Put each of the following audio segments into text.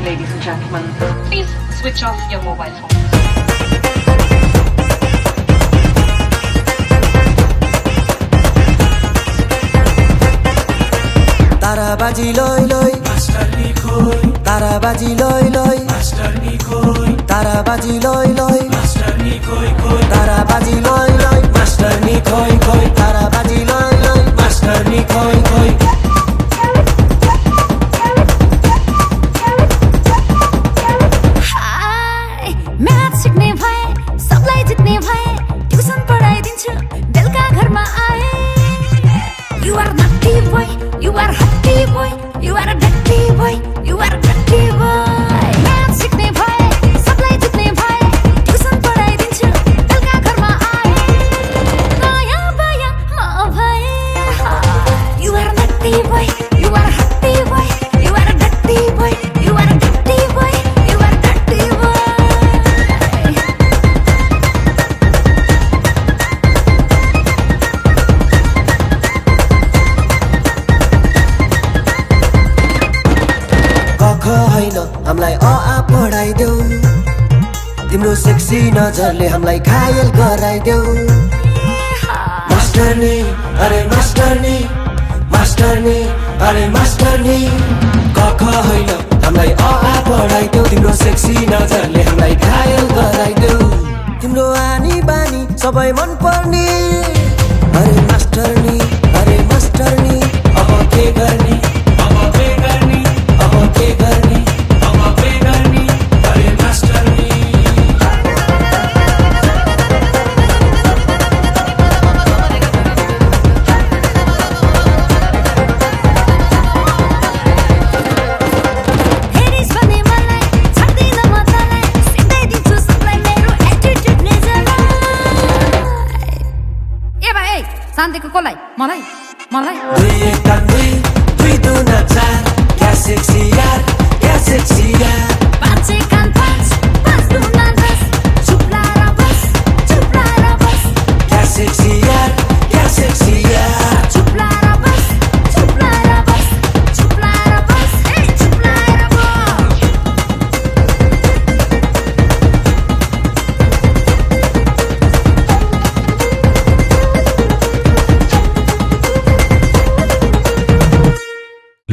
ladies and gentlemen. Please switch off your mobile phones. ताराबाजी लोई लोई master नी खोई ताराबाजी लोई लोई मास्टर नी खोई ताराबाजी लोई लोई मास्टर नी खोई खोई ताराबाजी लोई लोई मास्टर नी खोई खोई ताराबाजी लोई लोई मास्टर नी खोई खोई हाय म्याथ सिक्ने भए सबलाई जित्ने भए ट्युसन पढाइदिन्छु बेलुका घरमा आए You are naughty boy, you are hotty boy, you are a dirty boy, you are a dirty boy. Math सिक्ने भए सबलाई जित्ने भए ट्युसन पढाइदिन्छु बेलुका घरमा आए नयाँ बायाँ म भए You are a naughty boy, you are a hotty boy, you are a dirty boy, you are a dirty boy, you are a dirty boy. हैन हामीलाई अ आ पढाइदेऊ तिम्रो सेक्सी नजरले हामीलाई घायल गराइदेऊ मास्टरनी अरे मास्टरनी मास्टरनी अरे मास्टरनी कख हैन हामीलाई अ आ पढाइदेऊ तिम्रो सेक्सी नजरले हामीलाई घायल गराइदेऊ तिम्रो आनी बानी सबै मन पर्ने अरे मास्टरनी अब के गर्ने अब के गर्ने अब के गर्ने अब के गर्ने अरे मास्टरनी हेरिस भने मलाई छड्दिन म तँलाई सिधाइदिन्छु सबलाई मेरो एटिट्युडले जलाई ए भाइ शान्तिको कसलाई मलाई दुई एक दुई दुना चार क्या सेक्सी यार क्या सेक्सी यार पाँच एक कान पाँच दुना 10 चुप लाएर बस क्या सेक्सी यार क्या सेक्सी यार चुप लाएर बस ए चुप लाएर बस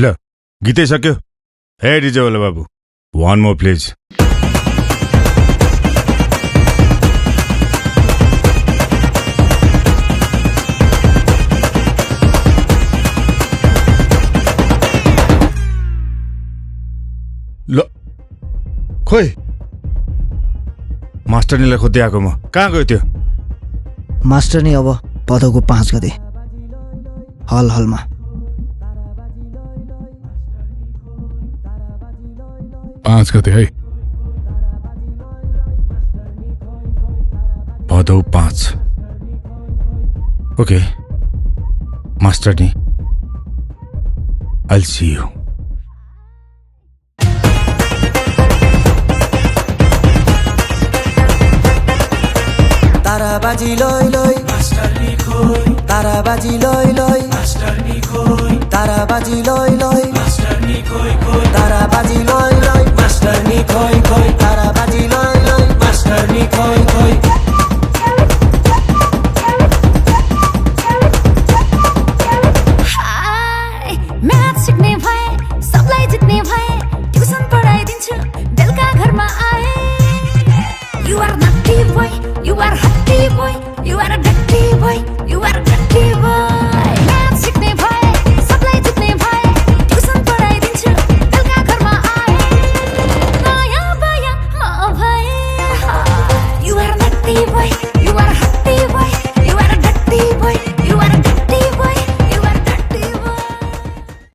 ल गीतै सक्यो हे डिजे वाला बाबु वान मोर प्लिज ल खोइ मास्टरनीलाई खोज्दै आएको म कहाँ गयो त्यो मास्टर नि अब भदौको 5 गते हलमा 5 गते है भदौ 5 ओके मास्टरनी I'll see you ताराबाजी लोई लोई मास्टरनी खोई ताराबाजी लोई लोई मास्टरनी खोई ताराबाजी लोई लोई मास्टरनी खोई खोई ताराबाजी लोई लोई मास्टरनी खोई खोई ताराबाजी लोई लोई मास्टरनी खोई खोई हाय म्याथ सिक्ने भए सबलाई जित्ने भए ट्युसन पढाइदिन्छु बेलुका घरमा आए You are naughty boy, you are hotty boy, you are a dirty boy.